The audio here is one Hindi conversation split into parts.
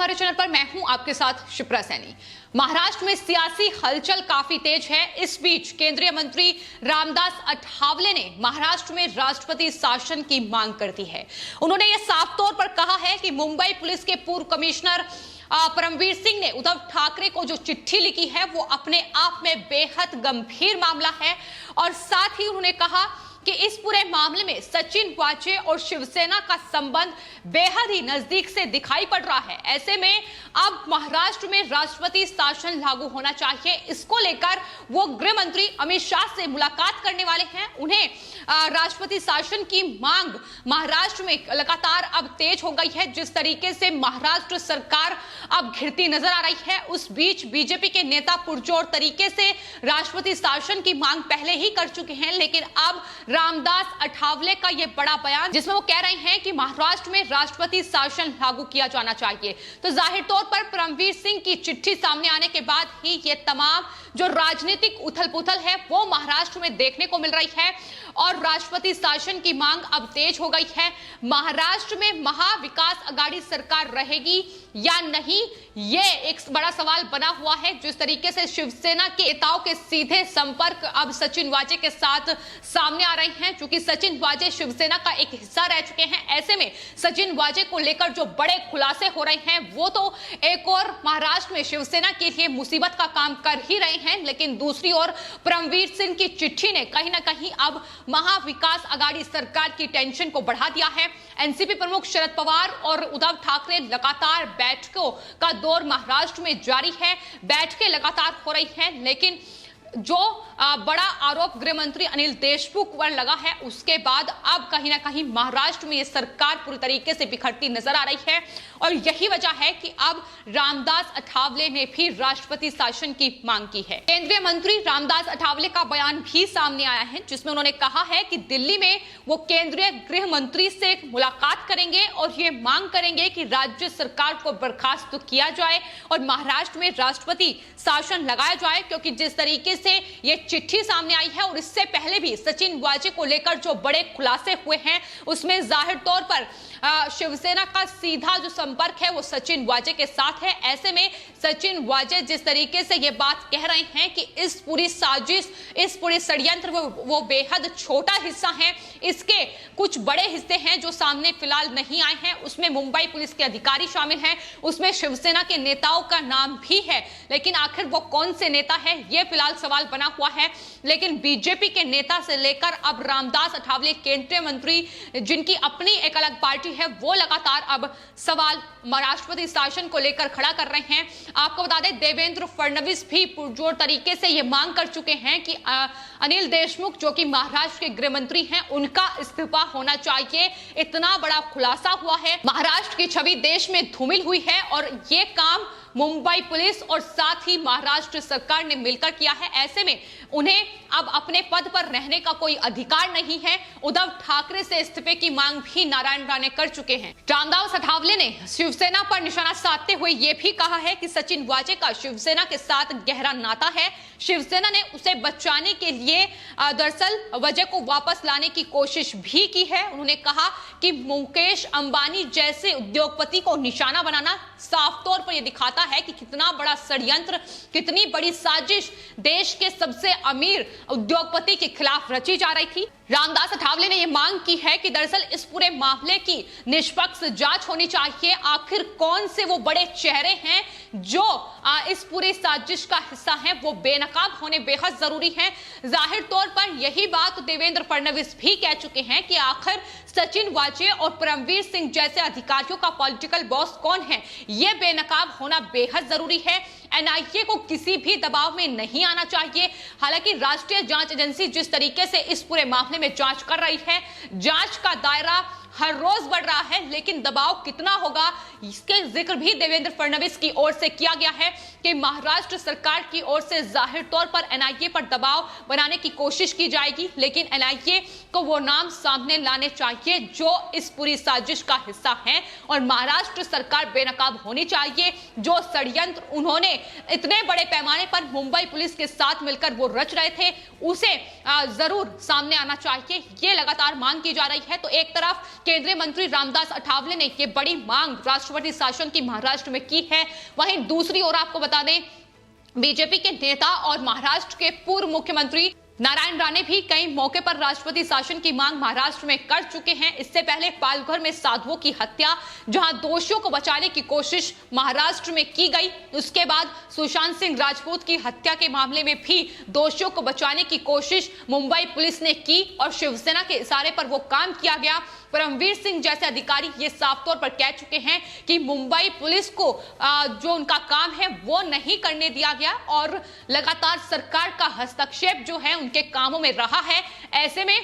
हमारे चैनल पर। मैं हूं आपके साथ शिप्रा सैनी। महाराष्ट्र में सियासी हलचल काफी तेज है। इस बीच केंद्रीय मंत्री रामदास अठावले ने महाराष्ट्र में राष्ट्रपति शासन की मांग कर दी है। उन्होंने यह साफ तौर पर कहा है कि मुंबई पुलिस के पूर्व कमिश्नर परमवीर सिंह ने उद्धव ठाकरे को जो चिट्ठी लिखी है वो अपने आप में बेहद गंभीर मामला है। और साथ ही उन्होंने कहा कि इस पूरे मामले में सचिन वाजे और शिवसेना का संबंध बेहद ही नजदीक से दिखाई पड़ रहा है। ऐसे में अब महाराष्ट्र में राष्ट्रपति शासन लागू होना चाहिए, इसको लेकर वो गृह मंत्री अमित शाह से मुलाकात करने वाले हैं। उन्हें राष्ट्रपति शासन की मांग महाराष्ट्र में लगातार अब तेज हो गई है। जिस तरीके से महाराष्ट्र सरकार अब घिरती नजर आ रही है, उस बीच बीजेपी के नेता पुरजोर तरीके से राष्ट्रपति शासन की मांग पहले ही कर चुके हैं। लेकिन अब रामदास अठावले का यह बड़ा बयान, जिसमें वो कह रहे हैं कि महाराष्ट्र में राष्ट्रपति शासन लागू किया जाना चाहिए, तो जाहिर तौर पर परमवीर सिंह की चिट्ठी सामने आने के बाद ही ये तमाम जो राजनीतिक उथल पुथल है वो महाराष्ट्र में देखने को मिल रही है और राष्ट्रपति शासन की मांग अब तेज हो गई है। महाराष्ट्र में महाविकास आघाड़ी सरकार रहेगी या नहीं, ये एक बड़ा सवाल बना हुआ है। जिस तरीके से शिवसेना के नेताओं के सीधे संपर्क अब सचिन वाजे के साथ सामने आ रहे हैं, क्योंकि सचिन वाजे शिवसेना का एक हिस्सा रह चुके हैं। ऐसे में सचिन वाजे को लेकर जो बड़े खुलासे हो रहे हैं वो तो एक और महाराष्ट्र में शिवसेना के लिए मुसीबत का काम कर ही रहे हैं, लेकिन दूसरी ओर परमवीर सिंह की चिट्ठी ने कहीं ना कहीं अब महाविकास आघाड़ी सरकार की टेंशन को बढ़ा दिया है। एनसीपी प्रमुख शरद पवार और उद्धव ठाकरे लगातार बैठकों का दौर महाराष्ट्र में जारी है। बैठकें लगातार हो रही हैं, लेकिन जो बड़ा आरोप गृह मंत्री अनिल देशमुख पर लगा है, उसके बाद अब कहीं ना कहीं महाराष्ट्र में यह सरकार पूरी तरीके से बिखरती नजर आ रही है। और यही वजह है कि अब रामदास अठावले ने भी राष्ट्रपति शासन की मांग की है। केंद्रीय मंत्री रामदास अठावले का बयान भी सामने आया है, जिसमें उन्होंने कहा है कि दिल्ली में वो केंद्रीय गृह मंत्री से मुलाकात करेंगे और ये मांग करेंगे कि राज्य सरकार को बर्खास्त किया जाए और महाराष्ट्र में राष्ट्रपति शासन लगाया जाए, क्योंकि जिस तरीके से ये चिट्ठी सामने आई है और इससे पहले भी सचिन वाजे को लेकर जो बड़े खुलासे हुए हैं, उसमें जाहिर तौर पर शिवसेना का सीधा जो संपर्क है वो सचिन वाजे के साथ है। ऐसे में सचिन वाजे जिस तरीके से ये बात कह रहे हैं कि इस पूरी साजिश, इस पूरे षड्यंत्र वो बेहद छोटा हिस्सा है, इसके कुछ बड़े हिस्से हैं जो सामने फिलहाल नहीं आए हैं। उसमें मुंबई पुलिस के अधिकारी शामिल हैं, उसमें शिवसेना के नेताओं का नाम भी है, लेकिन आखिर वो कौन से नेता है ये फिलहाल सवाल बना हुआ है। लेकिन बीजेपी के नेता से लेकर अब रामदास अठावले केंद्रीय मंत्री, जिनकी अपनी एक अलग पार्टी है, वो लगातार अब सवाल राष्ट्रपति शासन को लेकर खड़ा कर रहे हैं। आपको बता दें, देवेंद्र फडणवीस भी पुरजोर तरीके से ये मांग कर चुके हैं कि अनिल देशमुख, जो कि महाराष्ट्र के गृह मंत्री हैं, उनका इस्तीफा होना चाहिए। इतना बड़ा खुलासा हुआ है, महाराष्ट्र की छवि देश में धूमिल हुई है और ये काम मुंबई पुलिस और साथ ही महाराष्ट्र सरकार ने मिलकर किया है। ऐसे में उन्हें अब अपने पद पर रहने का कोई अधिकार नहीं है। उद्धव ठाकरे से इस्तीफे की मांग भी नारायण राणे कर चुके हैं। रामदास अठावले ने शिवसेना पर निशाना साधते हुए यह भी कहा है कि सचिन वाजे का शिवसेना के साथ गहरा नाता है। शिवसेना ने उसे बचाने के लिए दरअसल वजह को वापस लाने की कोशिश भी की है। उन्होंने कहा कि मुकेश अंबानी जैसे उद्योगपति को निशाना बनाना साफ तौर पर यह दिखाता है कि कितना बड़ा षड्यंत्र, कितनी बड़ी साजिश देश के सबसे अमीर उद्योगपति के खिलाफ रची जा रही थी। रामदास अठावले ने यह मांग की है कि दरअसल इस पूरे मामले की निष्पक्ष जांच होनी चाहिए। आखिर कौन से वो बड़े चेहरे हैं जो इस पूरी साजिश का हिस्सा हैं, वो बेनकाब होने बेहद जरूरी है। जाहिर तौर पर यही बात देवेंद्र फडणवीस भी कह चुके हैं कि आखिर सचिन वाजे और परमवीर सिंह जैसे अधिकारियों का पॉलिटिकल बॉस कौन है, ये बेनकाब होना बेहद जरूरी है। एनआईए को किसी भी दबाव में नहीं आना चाहिए। हालांकि राष्ट्रीय जांच एजेंसी जिस तरीके से इस पूरे मामले में जांच कर रही है, जांच का दायरा हर रोज बढ़ रहा है, लेकिन दबाव कितना होगा इसके जिक्र भी देवेंद्र फडणवीस की ओर से किया गया है कि महाराष्ट्र सरकार की ओर से जाहिर तौर पर एनआईए पर दबाव बनाने की कोशिश की जाएगी, लेकिन एनआईए को वो नाम सामने लाने चाहिए जो इस पूरी साजिश का हिस्सा है और महाराष्ट्र सरकार बेनकाब होनी चाहिए। जो षड्यंत्र उन्होंने इतने बड़े पैमाने पर मुंबई पुलिस के साथ मिलकर वो रच रहे थे, उसे जरूर सामने आना चाहिए। ये लगातार मांग की जा रही है। तो एक तरफ केंद्रीय मंत्री रामदास अठावले ने ये बड़ी मांग राष्ट्रपति शासन की महाराष्ट्र में की है। वहीं दूसरी ओर आपको बता दें, बीजेपी के नेता और महाराष्ट्र के पूर्व मुख्यमंत्री नारायण राणे भी कई मौके पर राष्ट्रपति शासन की मांग महाराष्ट्र में कर चुके हैं। इससे पहले पालघर में साधुओं की हत्या, जहां दोषियों को बचाने की कोशिश महाराष्ट्र में की गई, उसके बाद सुशांत सिंह राजपूत की हत्या के मामले में भी दोषियों को बचाने की कोशिश मुंबई पुलिस ने की और शिवसेना के इशारे पर वो काम किया गया। परमवीर सिंह जैसे अधिकारी ये साफ तौर पर कह चुके हैं कि मुंबई पुलिस को जो उनका काम है वो नहीं करने दिया गया और लगातार सरकार का हस्तक्षेप जो है उनके कामों में रहा है। ऐसे में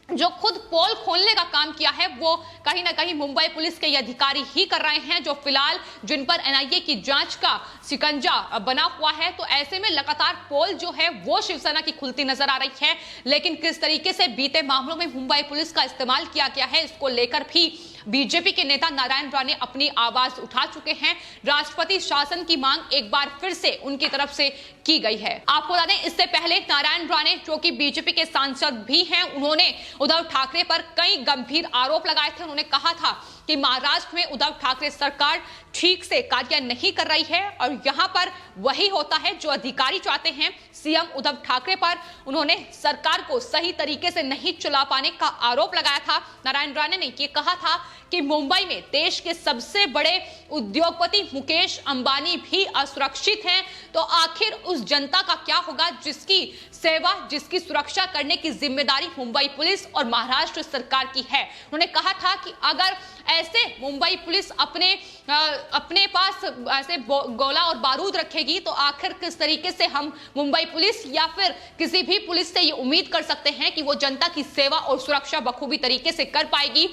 जो खुद पोल खोलने का काम किया है वो कहीं ना कहीं मुंबई पुलिस के अधिकारी ही कर रहे हैं, जो फिलहाल जिन पर एनआईए की जांच का शिकंजा बना हुआ है। तो ऐसे में लगातार पोल जो है वो शिवसेना की खुलती नजर आ रही है, लेकिन किस तरीके से बीते मामलों में मुंबई पुलिस का इस्तेमाल किया गया है, इसको लेकर भी बीजेपी के नेता नारायण राणे अपनी आवाज उठा चुके हैं। राष्ट्रपति शासन की मांग एक बार फिर से उनकी तरफ से की गई है। आपको बता दें, इससे पहले नारायण राणे जो कि बीजेपी के सांसद भी हैं, उन्होंने उद्धव ठाकरे पर कई गंभीर आरोप लगाए थे। उन्होंने कहा था कि महाराष्ट्र में उद्धव ठाकरे सरकार ठीक से कार्य नहीं कर रही है और यहां पर वही होता है जो अधिकारी चाहते हैं। सीएम उद्धव ठाकरे पर उन्होंने सरकार को सही तरीके से नहीं चला पाने का आरोप लगाया था। नारायण राणे ने यह कहा था कि मुंबई में देश के सबसे बड़े उद्योगपति मुकेश अंबानी भी असुरक्षित हैं, तो आखिर उस जनता का क्या होगा जिसकी सेवा, जिसकी सुरक्षा करने की जिम्मेदारी मुंबई पुलिस और महाराष्ट्र सरकार की है। उन्होंने कहा था कि अगर ऐसे मुंबई पुलिस अपने पास ऐसे गोला और बारूद रखेगी तो आखिर किस तरीके से हम मुंबई पुलिस या फिर किसी भी पुलिस से ये उम्मीद कर सकते हैं कि वो जनता की सेवा और सुरक्षा बखूबी तरीके से कर पाएगी।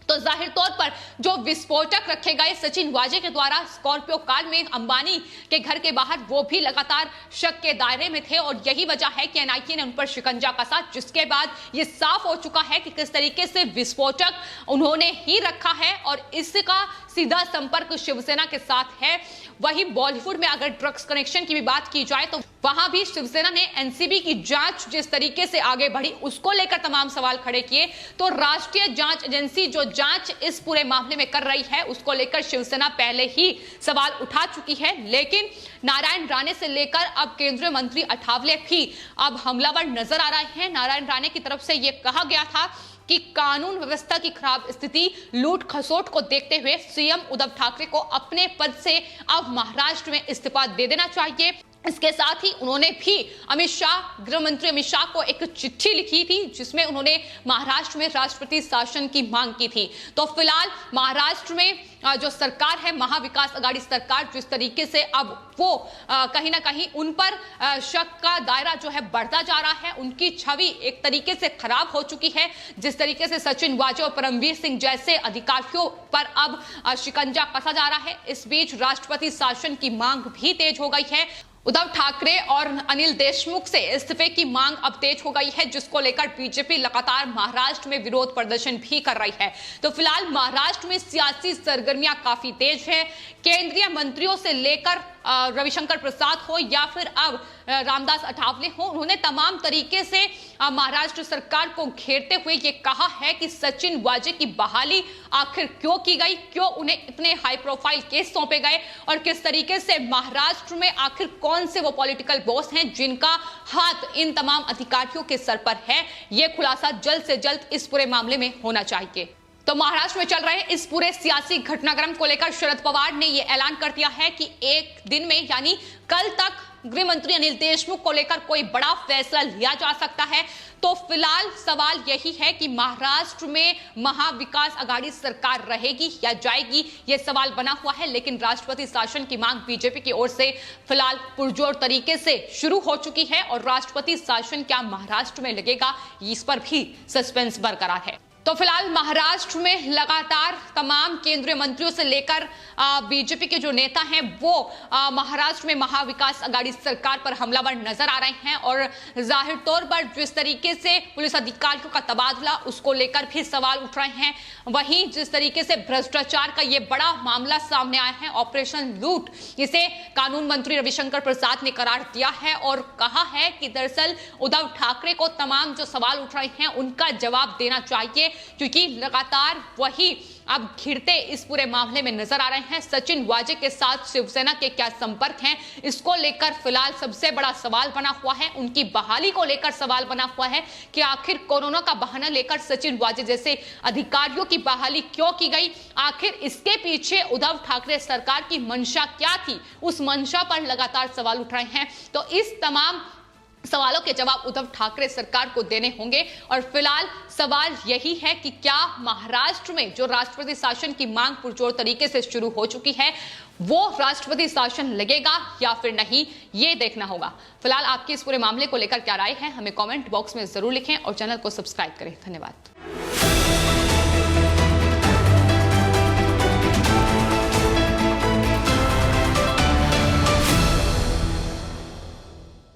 तो जाहिर तौर पर जो विस्फोटक रखे गए सचिन वाजे के द्वारा स्कॉर्पियो कार में अंबानी के घर के बाहर, वो भी लगातार शक के दायरे में थे और यही वजह है कि एनआईए ने उन पर शिकंजा कसा, जिसके बाद ये साफ हो चुका है कि किस तरीके से विस्फोटक उन्होंने ही रखा है और इसका सीधा संपर्क शिवसेना के साथ है। वही बॉलीवुड में अगर ड्रग्स कनेक्शन की भी बात की जाए तो वहां भी शिवसेना ने एनसीबी की जांच जिस तरीके से आगे बढ़ी उसको लेकर तमाम सवाल खड़े किए। तो राष्ट्रीय जांच एजेंसी जो जांच इस पूरे मामले में कर रही है उसको लेकर शिवसेना पहले ही सवाल उठा चुकी है, लेकिन नारायण राणे से लेकर अब केंद्रीय मंत्री अठावले भी अब हमलावर नजर आ रहे हैं। नारायण राणे की तरफ से यह कहा गया था कि कानून व्यवस्था की खराब स्थिति, लूट खसोट को देखते हुए सीएम उद्धव ठाकरे को अपने पद से अब महाराष्ट्र में इस्तीफा दे देना चाहिए। इसके साथ ही उन्होंने भी अमित शाह, गृह मंत्री अमित शाह को एक चिट्ठी लिखी थी जिसमें उन्होंने महाराष्ट्र में राष्ट्रपति शासन की मांग की थी। तो फिलहाल महाराष्ट्र में जो सरकार है, महाविकास आघाड़ी सरकार, जिस तरीके से अब वो कहीं ना कहीं उन पर शक का दायरा जो है बढ़ता जा रहा है, उनकी छवि एक तरीके से खराब हो चुकी है। जिस तरीके से सचिन वाजे और परमवीर सिंह जैसे अधिकारियों पर अब शिकंजा कसा जा रहा है, इस बीच राष्ट्रपति शासन की मांग भी तेज हो गई है। उद्धव ठाकरे और अनिल देशमुख से इस्तीफे की मांग अब तेज हो गई है, जिसको लेकर बीजेपी लगातार महाराष्ट्र में विरोध प्रदर्शन भी कर रही है। तो फिलहाल महाराष्ट्र में सियासी सरगर्मियां काफी तेज है। केंद्रीय मंत्रियों से लेकर रविशंकर प्रसाद हो या फिर अब रामदास अठावले हो, उन्होंने तमाम तरीके से महाराष्ट्र सरकार को घेरते हुए ये कहा है कि सचिन वाजे की बहाली आखिर क्यों की गई, क्यों उन्हें इतने हाई प्रोफाइल केस सौंपे गए और किस तरीके से महाराष्ट्र में आखिर कौन से वो पॉलिटिकल बॉस हैं जिनका हाथ इन तमाम अधिकारियों के सर पर है। ये खुलासा जल्द से जल्द इस पूरे मामले में होना चाहिए। तो महाराष्ट्र में चल रहे इस पूरे सियासी घटनाक्रम को लेकर शरद पवार ने यह ऐलान कर दिया है कि एक दिन में यानी कल तक गृह मंत्री अनिल देशमुख को लेकर कोई बड़ा फैसला लिया जा सकता है। तो फिलहाल सवाल यही है कि महाराष्ट्र में महाविकास आघाड़ी सरकार रहेगी या जाएगी, यह सवाल बना हुआ है। लेकिन राष्ट्रपति शासन की मांग बीजेपी की ओर से फिलहाल पुरजोर तरीके से शुरू हो चुकी है और राष्ट्रपति शासन क्या महाराष्ट्र में लगेगा, इस पर भी सस्पेंस बरकरार है। तो फिलहाल महाराष्ट्र में लगातार तमाम केंद्रीय मंत्रियों से लेकर बीजेपी के जो नेता हैं वो महाराष्ट्र में महाविकास आघाड़ी सरकार पर हमलावर नजर आ रहे हैं और जाहिर तौर पर जिस तरीके से पुलिस अधिकारियों का तबादला उसको लेकर भी सवाल उठ रहे हैं। वहीं जिस तरीके से भ्रष्टाचार का ये बड़ा मामला सामने आया है, ऑपरेशन लूट, इसे कानून मंत्री रविशंकर प्रसाद ने करार दिया है और कहा है कि दरअसल उद्धव ठाकरे को तमाम जो सवाल उठ रहे हैं उनका जवाब देना चाहिए। क्योंकि लगातार वही अब घिरते इस पूरे मामले में नजर आ रहे हैं। सचिन वाजे के साथ शिवसेना के क्या संपर्क हैं, इसको लेकर फिलहाल सबसे बड़ा सवाल बना हुआ है। उनकी बहाली को लेकर सवाल बना हुआ है कि आखिर कोरोना का बहाना लेकर सचिन वाजे जैसे अधिकारियों की बहाली क्यों की गई, आखिर इसके पीछे उद्धव ठाकरे सरकार की मंशा क्या थी, उस मंशा पर लगातार सवाल उठ रहे हैं। तो इस तमाम सवालों के जवाब उद्धव ठाकरे सरकार को देने होंगे। और फिलहाल सवाल यही है कि क्या महाराष्ट्र में जो राष्ट्रपति शासन की मांग पुरजोर तरीके से शुरू हो चुकी है, वो राष्ट्रपति शासन लगेगा या फिर नहीं, ये देखना होगा। फिलहाल आपकी इस पूरे मामले को लेकर क्या राय है, हमें कमेंट बॉक्स में जरूर लिखें और चैनल को सब्सक्राइब करें। धन्यवाद।